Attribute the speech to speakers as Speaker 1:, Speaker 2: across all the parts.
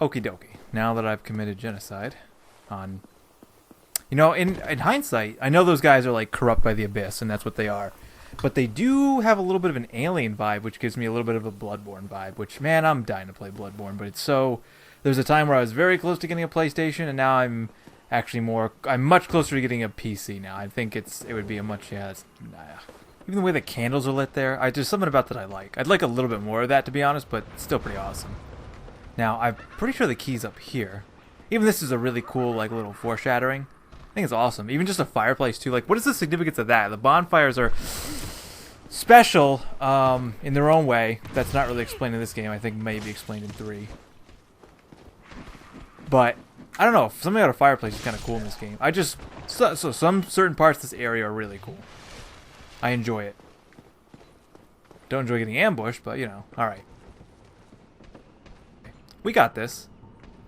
Speaker 1: Okie dokie. Now that I've committed genocide on... You know, in hindsight, I know those guys are like corrupt by the abyss, and that's what they are. But they do have a little bit of an alien vibe, which gives me a little bit of a Bloodborne vibe, which, man, I'm dying to play Bloodborne, but it's so... There's a time where I was very close to getting a PlayStation, and now I'm much closer to getting a PC now. I think it would be a much, even the way the candles are lit there, there's something about that I like. I'd like a little bit more of that, to be honest, but it's still pretty awesome. Now, I'm pretty sure the key's up here. Even this is a really cool, like, little foreshadowing. I think it's awesome. Even just a fireplace, too. Like, what is the significance of that? The bonfires are special in their own way. That's not really explained in this game. I think maybe explained in 3. But, I don't know. Something about a fireplace is kind of cool in this game. So some certain parts of this area are really cool. I enjoy it. Don't enjoy getting ambushed, but, you know, alright. We got this.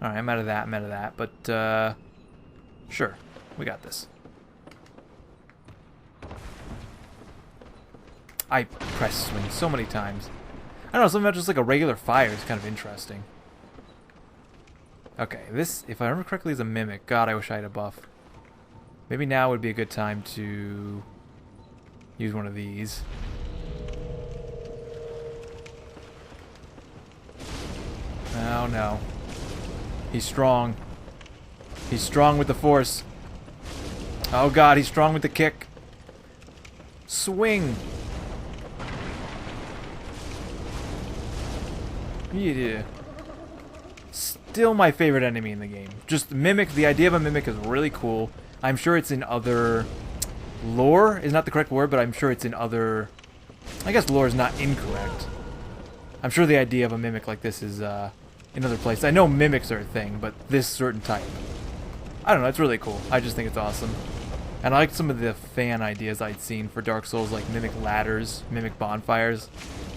Speaker 1: Alright, I'm out of that, but, sure. We got this. I pressed swing so many times. I don't know, something about just like a regular fire is kind of interesting. Okay, this, if I remember correctly, is a mimic. God, I wish I had a buff. Maybe now would be a good time to use one of these. Oh no. He's strong. He's strong with the force. Oh god, he's strong with the kick. Swing. Yeah. Still my favorite enemy in the game. Just Mimic, the idea of a Mimic is really cool. I'm sure it's in other... Lore is not the correct word, but I'm sure it's in other... I guess lore is not incorrect. I'm sure the idea of a Mimic like this is in other places. I know Mimics are a thing, but this certain type. I don't know, it's really cool. I just think it's awesome. And I liked some of the fan ideas I'd seen for Dark Souls, like Mimic ladders, Mimic bonfires.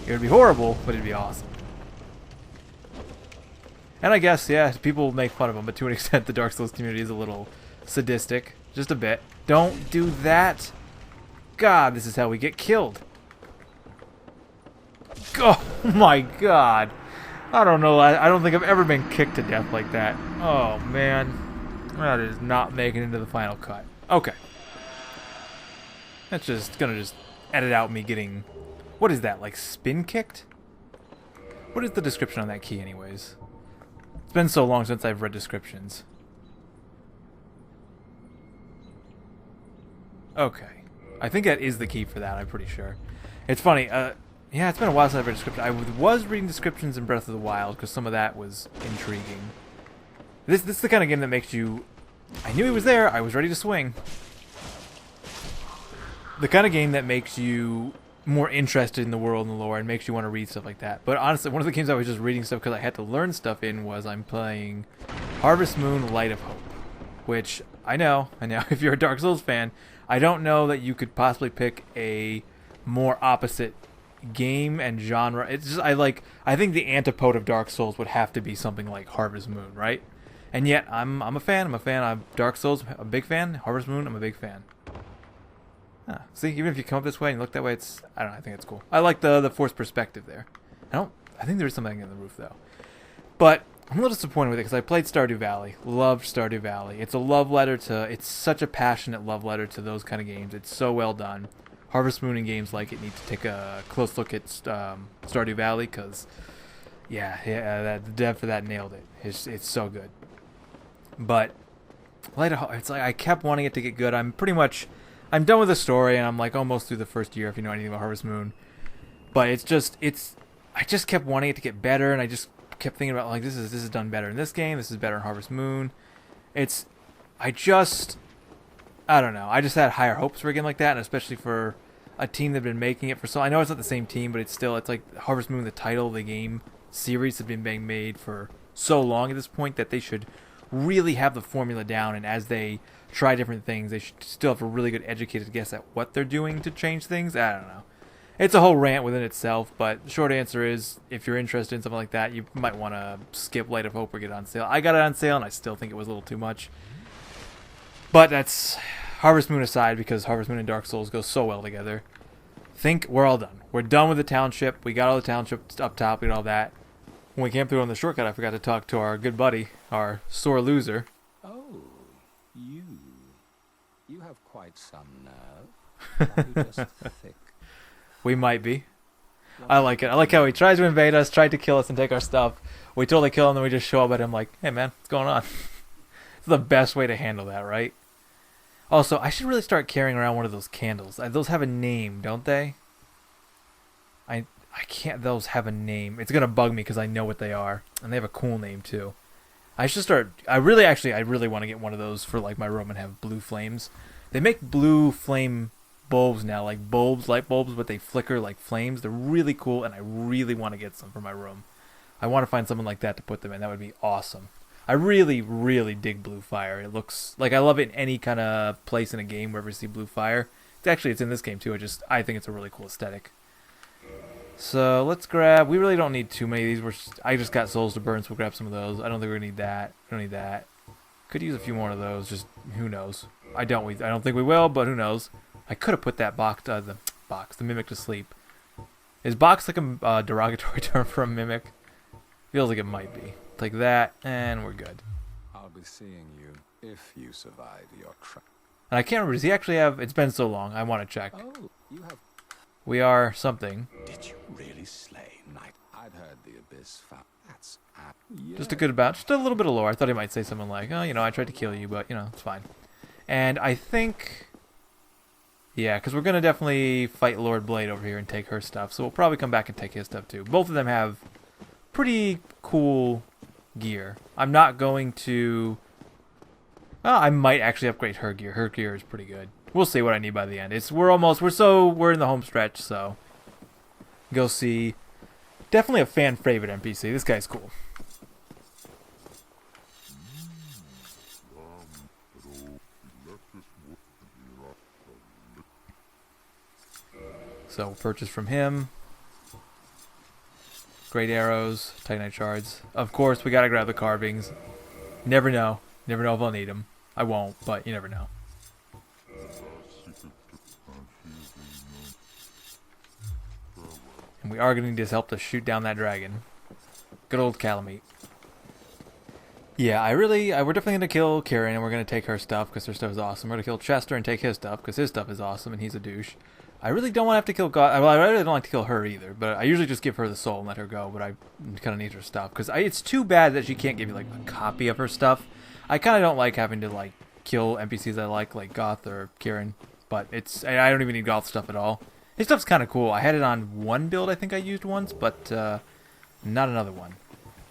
Speaker 1: It would be horrible, but it'd be awesome. And I guess, yeah, people make fun of them, but to an extent the Dark Souls community is a little sadistic. Just a bit. Don't do that! God, this is how we get killed. Oh my god. I don't know, I don't think I've ever been kicked to death like that. Oh man. That is not making it into the final cut. Okay. That's just gonna just edit out me getting... What is that, like spin kicked? What is the description on that key anyways? It's been so long since I've read descriptions. Okay. I think that is the key for that, I'm pretty sure. It's funny, yeah, it's been a while since I've read descriptions. I was reading descriptions in Breath of the Wild, because some of that was intriguing. This is the kind of game that makes you... I knew he was there, I was ready to swing. The kind of game that makes you more interested in the world and the lore and makes you want to read stuff like that. But honestly, one of the games I was just reading stuff because I had to learn stuff in was I'm playing Harvest Moon Light of Hope. Which, I know, if you're a Dark Souls fan, I don't know that you could possibly pick a more opposite game and genre. It's just, I think the antipode of Dark Souls would have to be something like Harvest Moon, right? And yet, I'm a fan. I'm Dark Souls, I'm a big fan. Harvest Moon, I'm a big fan. See, even if you come up this way and you look that way, I don't know, I think it's cool. I like the forced perspective there. I think there's something in the roof though. But I'm a little disappointed with it because I played Stardew Valley. Loved Stardew Valley. It's a love letter it's such a passionate love letter to those kind of games. It's so well done. Harvest Moon and games like it need to take a close look at Stardew Valley because, the dev for that nailed it. It's so good. But it's like I kept wanting it to get good. I'm done with the story, and I'm like almost through the first year, if you know anything about Harvest Moon. But I just kept wanting it to get better, and I just kept thinking about like this is done better in this game, this is better in Harvest Moon. I don't know. I just had higher hopes for a game like that, and especially for a team that's been making it for so. I know it's not the same team, but it's like Harvest Moon, the title of the game series, has been being made for so long at this point that they should really have the formula down, and as they try different things, they should still have a really good educated guess at what they're doing to change things. I don't know. It's a whole rant within itself, but the short answer is, if you're interested in something like that, you might want to skip Light of Hope or get it on sale. I got it on sale, and I still think it was a little too much. But that's Harvest Moon aside, because Harvest Moon and Dark Souls go so well together. Think we're all done. We're done with the township. We got all the townships up top. We got all that. When we came through on the shortcut, I forgot to talk to our good buddy, our sore loser.
Speaker 2: Oh, you. You have quite some nerve. Are you just thick?
Speaker 1: We might be. I like it. I like how he tries to invade us, tried to kill us and take our stuff. We totally kill him, then we just show up at him like, hey man, what's going on? It's the best way to handle that, right? Also, I should really start carrying around one of those candles. Those have a name, don't they? I can't. Those have a name. It's gonna bug me because I know what they are, and they have a cool name too. I should start. I really want to get one of those for like my room and have blue flames. They make blue flame bulbs now, like bulbs, light bulbs, but they flicker like flames. They're really cool, and I really want to get some for my room. I want to find something like that to put them in. That would be awesome. I really, really dig blue fire. It looks like I love it in any kind of place in a game wherever you see blue fire. It's in this game too. I think it's a really cool aesthetic. So let's grab. We really don't need too many of these. I just got souls to burn, so we'll grab some of those. I don't think we're gonna need that. We don't need that. Could use a few more of those. Just who knows? I don't think we will, but who knows? I could have put that the mimic to sleep. Is box like a derogatory term for a mimic? Feels like it might be. Take that, and we're good.
Speaker 2: I'll be seeing you if you survive your trip.
Speaker 1: And I can't remember. Does he actually have? It's been so long. I want to check.
Speaker 2: Oh, you have.
Speaker 1: We are something.
Speaker 2: Did you really slay Knight? I'd heard the Abyss found. That's yeah.
Speaker 1: Just a good amount. Just a little bit of lore. I thought he might say something like, oh, I tried to kill you, but, it's fine. And I think... Yeah, because we're going to definitely fight Lord Blade over here and take her stuff. So we'll probably come back and take his stuff, too. Both of them have pretty cool gear. I'm not going to... I might actually upgrade her gear. Her gear is pretty good. We'll see what I need by the end. We're in the home stretch, so go see. Definitely a fan favorite NPC. This guy's cool. So we'll purchase from him. Great arrows, Titanite shards. Of course, we gotta grab the carvings. Never know. Never know if I'll need them. I won't, but you never know. And we are going to need his help to shoot down that dragon. Good old Calamite. Yeah, we're definitely going to kill Kieran, and we're going to take her stuff because her stuff is awesome. We're going to kill Chester and take his stuff because his stuff is awesome and he's a douche. I really don't want to have to kill God. Well, I really don't like to kill her either, but I usually just give her the soul and let her go, but I kind of need her stuff because it's too bad that she can't give you like a copy of her stuff. I kind of don't like having to like kill NPCs I like Goth or Kieran, but I don't even need Goth stuff at all. His stuff's kind of cool. I had it on one build I think I used once, but not another one.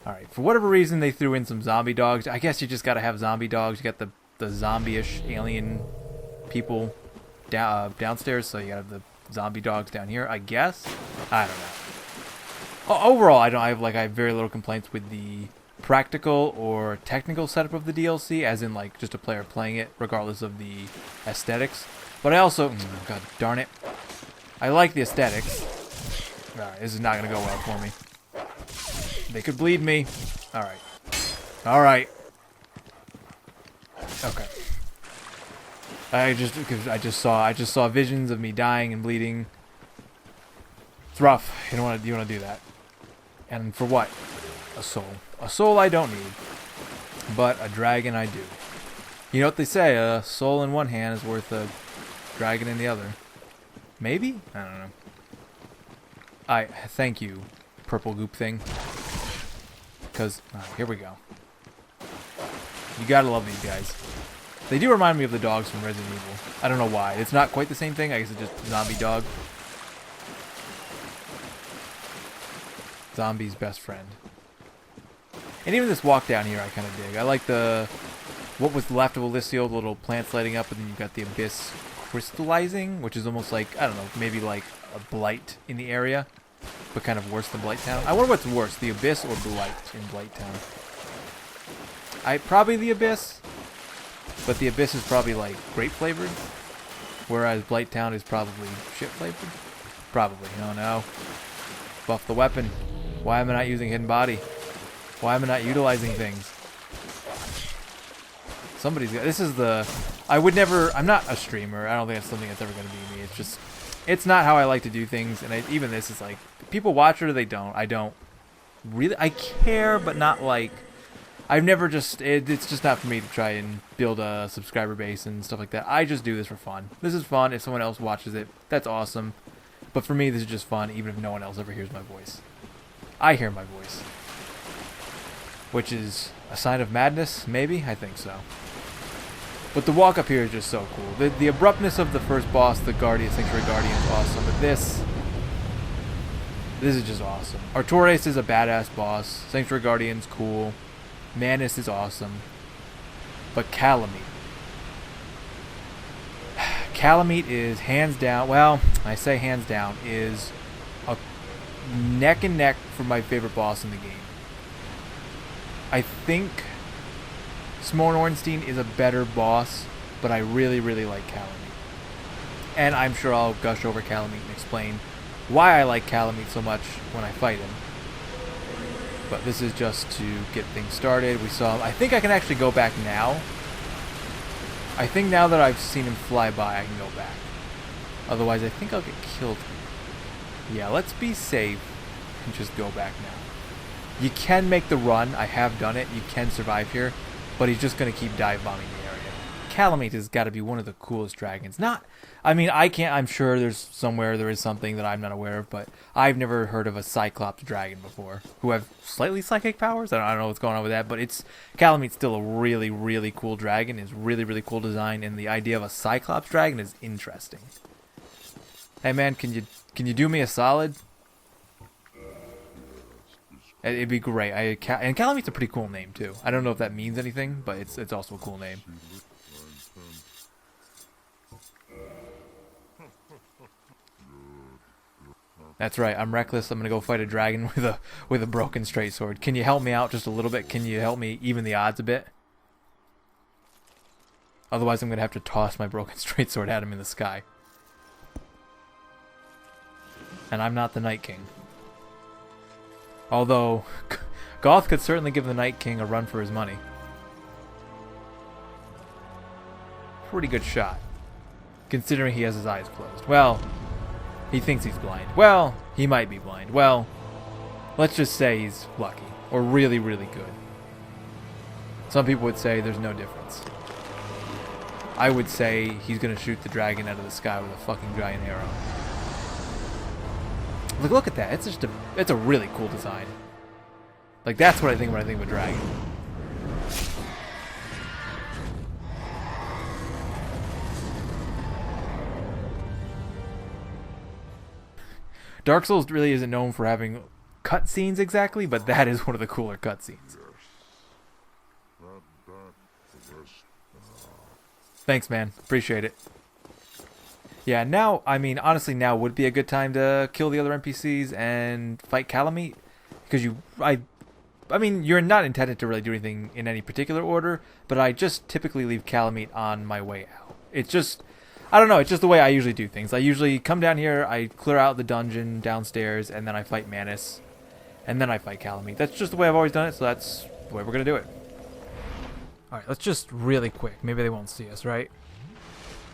Speaker 1: Alright, for whatever reason they threw in some zombie dogs. I guess you just gotta have zombie dogs. You got the zombie-ish alien people downstairs, so you got the zombie dogs down here, I guess. I don't know. Overall, I have very little complaints with the practical or technical setup of the DLC, as in like just a player playing it, regardless of the aesthetics. But I also, god darn it, I like the aesthetics. Alright, this is not gonna go well for me. They could bleed me. Alright. Alright. Okay. I just saw visions of me dying and bleeding. It's rough. You don't want to do that. And for what? A soul. A soul I don't need. But a dragon I do. You know what they say, a soul in one hand is worth a dragon in the other. Maybe? I don't know. Thank you, purple goop thing. Because, here we go. You gotta love these guys. They do remind me of the dogs from Resident Evil. I don't know why. It's not quite the same thing. I guess it's just zombie dog. Zombie's best friend. And even this walk down here I kind of dig. I like what was left of Elysial, the little plants lighting up, and then you've got the Abyss crystallizing, which is almost like, I don't know, maybe like a Blight in the area, but kind of worse than Blight Town. I wonder what's worse, the Abyss or Blight in Blight Town. Probably the Abyss, but the Abyss is probably like grape flavored, whereas Blight Town is probably shit flavored. Probably. Oh no. Buff the weapon. Why am I not using hidden body? Why am I not utilizing things? Somebody's got... This is the... I'm not a streamer. I don't think it's something that's ever going to be me. It's just... It's not how I like to do things. And even this is like... People watch it or they don't. I don't. really, I care, but not like, I've never just, it's just not for me to try and build a subscriber base and stuff like that. I just do this for fun. This is fun. If someone else watches it, that's awesome. But for me, this is just fun, even if no one else ever hears my voice. I hear my voice. Which is a sign of madness, maybe? I think so. But the walk up here is just so cool. The abruptness of the first boss, the Sanctuary Guardian, is awesome. But this is just awesome. Artores is a badass boss. Sanctuary Guardian's cool. Manus is awesome. But Calamite. Calamite is hands down, well, I say hands down, is a neck and neck for my favorite boss in the game. I think Smorn Ornstein is a better boss, but I really, really like Calamite. And I'm sure I'll gush over Calamite and explain why I like Calamite so much when I fight him. But this is just to get things started. We saw, I think I can actually go back now. I think now that I've seen him fly by, I can go back. Otherwise, I think I'll get killed. Yeah, let's be safe and just go back now. You can make the run. I have done it. You can survive here. But he's just going to keep dive bombing the area. Calamite has got to be one of the coolest dragons. I mean, I can't, I'm sure there's somewhere there is something that I'm not aware of, but I've never heard of a Cyclops dragon before, who have slightly psychic powers. I don't know what's going on with that, but Calamite's still a really, really cool dragon. It's really, really cool design, and the idea of a Cyclops dragon is interesting. Hey man, can you do me a solid? It'd be great. And Calamite's a pretty cool name too. I don't know if that means anything, but it's also a cool name. That's right. I'm reckless. I'm gonna go fight a dragon with a broken straight sword. Can you help me out just a little bit? Can you help me even the odds a bit? Otherwise, I'm gonna have to toss my broken straight sword at him in the sky. And I'm not the Night King. Although, Goth could certainly give the Night King a run for his money. Pretty good shot, considering he has his eyes closed. Well, he thinks he's blind. Well, he might be blind. Well, let's just say he's lucky, or really, really good. Some people would say there's no difference. I would say he's gonna shoot the dragon out of the sky with a fucking giant arrow. Look at that. It's a really cool design. Like, that's what I think when I think of a dragon. Dark Souls really isn't known for having cutscenes exactly, but that is one of the cooler cutscenes. Thanks, man. Appreciate it. Yeah, now, I mean, honestly, now would be a good time to kill the other NPCs and fight Calamite. Because I mean, you're not intended to really do anything in any particular order, but I just typically leave Calamite on my way out. It's just, I don't know, it's just the way I usually do things. I usually come down here, I clear out the dungeon downstairs, and then I fight Manus. And then I fight Calamite. That's just the way I've always done it, so that's the way we're going to do it. Alright, let's just really quick. Maybe they won't see us, right?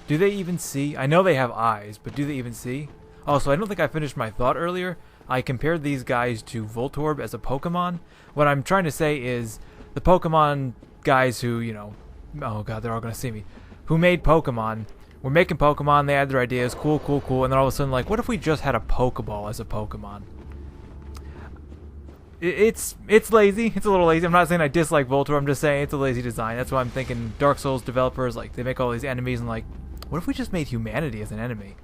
Speaker 1: Do they even see? I know they have eyes, but do they even see? Also, I don't think I finished my thought earlier. I compared these guys to Voltorb as a Pokemon. What I'm trying to say is the Pokemon guys who, you know, oh god, they're all going to see me, who made Pokemon, were making Pokemon, they had their ideas, cool, and then all of a sudden, like, what if we just had a Pokeball as a Pokemon? It's lazy. It's a little lazy. I'm not saying I dislike Voltorb. I'm just saying it's a lazy design. That's why I'm thinking Dark Souls developers, like, they make all these enemies and, like, what if we just made humanity as an enemy?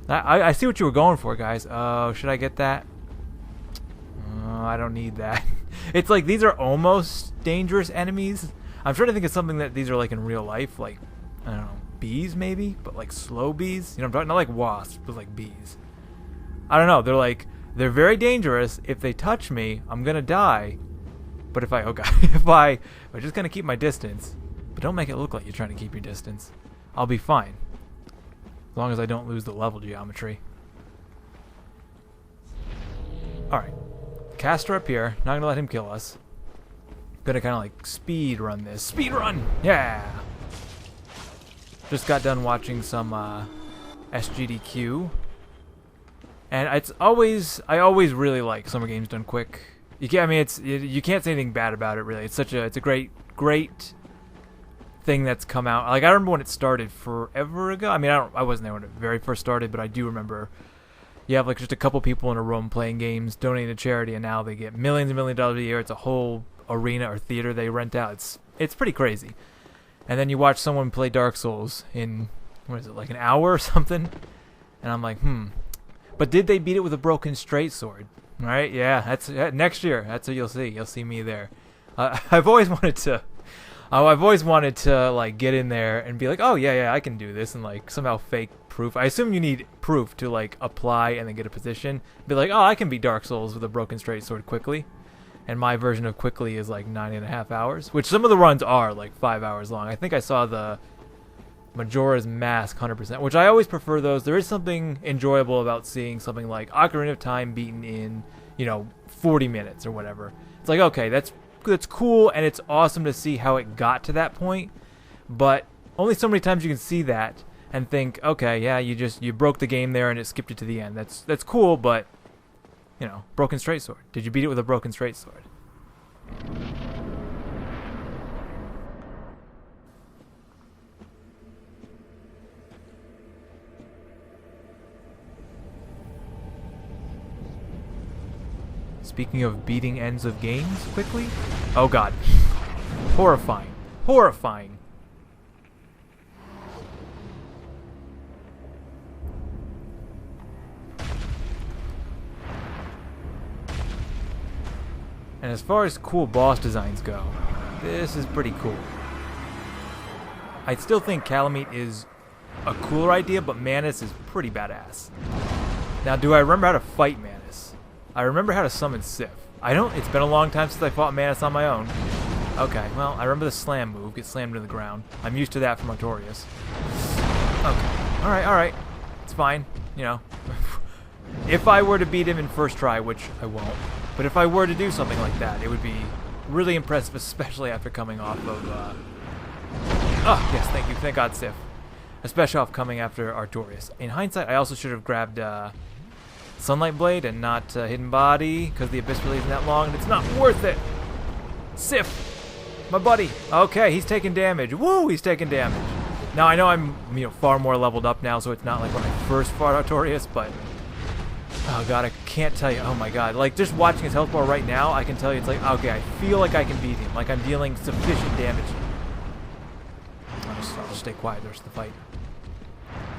Speaker 1: I see what you were going for, guys. Oh, should I get that? I don't need that. It's like these are almost dangerous enemies. I'm trying to think of something that these are like in real life. Like, I don't know, bees maybe? But like slow bees? You know, I'm talking, not like wasps, but like bees. I don't know. They're very dangerous. If they touch me, I'm going to die. But if I, oh god, if I just kind of keep my distance, but don't make it look like you're trying to keep your distance, I'll be fine. As long as I don't lose the level geometry. Alright. Caster up here. Not going to let him kill us. Gonna kind of like speed run this. Speed run! Yeah! Just got done watching some SGDQ. And I always really like summer games done quick. I mean, you can't say anything bad about it really. It's a great thing that's come out. Like, I remember when it started forever ago. I mean, I wasn't there when it very first started, but I do remember you have like just a couple people in a room playing games, donating to charity, and now they get millions and millions of dollars a year. It's a whole arena or theater they rent out. It's pretty crazy. And then you watch someone play Dark Souls in, what is it, like an hour or something? And I'm like, But did they beat it with a broken straight sword? Right? Yeah, that's next year. That's what you'll see. You'll see me there. I've always wanted to like get in there and be like, oh yeah, I can do this, and like somehow fake proof. I assume you need proof to like apply and then get a position. Be like, oh, I can beat Dark Souls with a broken straight sword quickly. And my version of quickly is like 9.5 hours, which some of the runs are like 5 hours long. I think I saw the Majora's Mask 100%, which I always prefer those. There is something enjoyable about seeing something like Ocarina of Time beaten in, 40 minutes or whatever. It's like, okay, that's cool, and it's awesome to see how it got to that point, but only so many times you can see that and think, okay, yeah, you broke the game there and it skipped it to the end. That's cool, but broken straight sword. Did you beat it with a broken straight sword? Speaking of beating ends of games quickly, oh god, horrifying. And as far as cool boss designs go, this is pretty cool. I still think Calamite is a cooler idea, but Manus is pretty badass. Now, do I remember how to fight Manus? I remember how to summon Sif. It's been a long time since I fought Manus on my own. Okay, well, I remember the slam move, get slammed to the ground. I'm used to that from Artorias. Okay, alright. It's fine, If I were to beat him in first try, which I won't, but if I were to do something like that, it would be really impressive, especially after coming off of, oh, yes, thank you, thank God, Sif. Especially off coming after Artorias. In hindsight, I also should have grabbed, Sunlight Blade and not Hidden Body, because the Abyss really isn't that long, and it's not worth it! Sif! My buddy! Okay, he's taking damage. Woo! He's taking damage. Now, I know I'm, far more leveled up now, so it's not like when I first fought Artorias, but oh god, I can't tell you. Oh my god. Like, just watching his health bar right now, I can tell you it's like, okay, I feel like I can beat him. Like, I'm dealing sufficient damage. I'll just stay quiet the rest of the fight.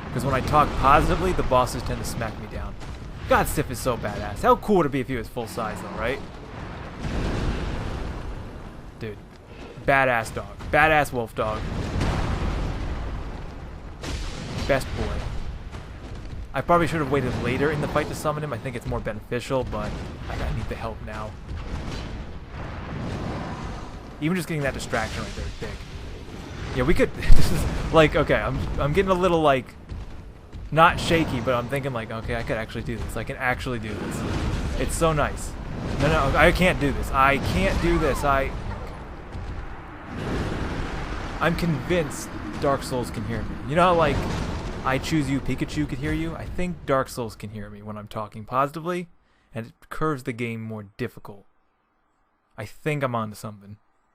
Speaker 1: Because when I talk positively, the bosses tend to smack me down. God, Sif is so badass. How cool would it be if he was full size, though, right? Dude. Badass dog. Badass wolf dog. Best boy. I probably should have waited later in the fight to summon him. I think it's more beneficial, but I need the help now. Even just getting that distraction right there is big. Yeah, we could... This is like, okay, I'm getting a little, like, not shaky, but I'm thinking, like, okay, I could actually do this. I can actually do this. It's so nice. No, I can't do this. I can't do this. I'm convinced Dark Souls can hear me. You know how, like, I Choose You Pikachu could hear you? I think Dark Souls can hear me when I'm talking positively, and it curves the game more difficult. I think I'm onto something.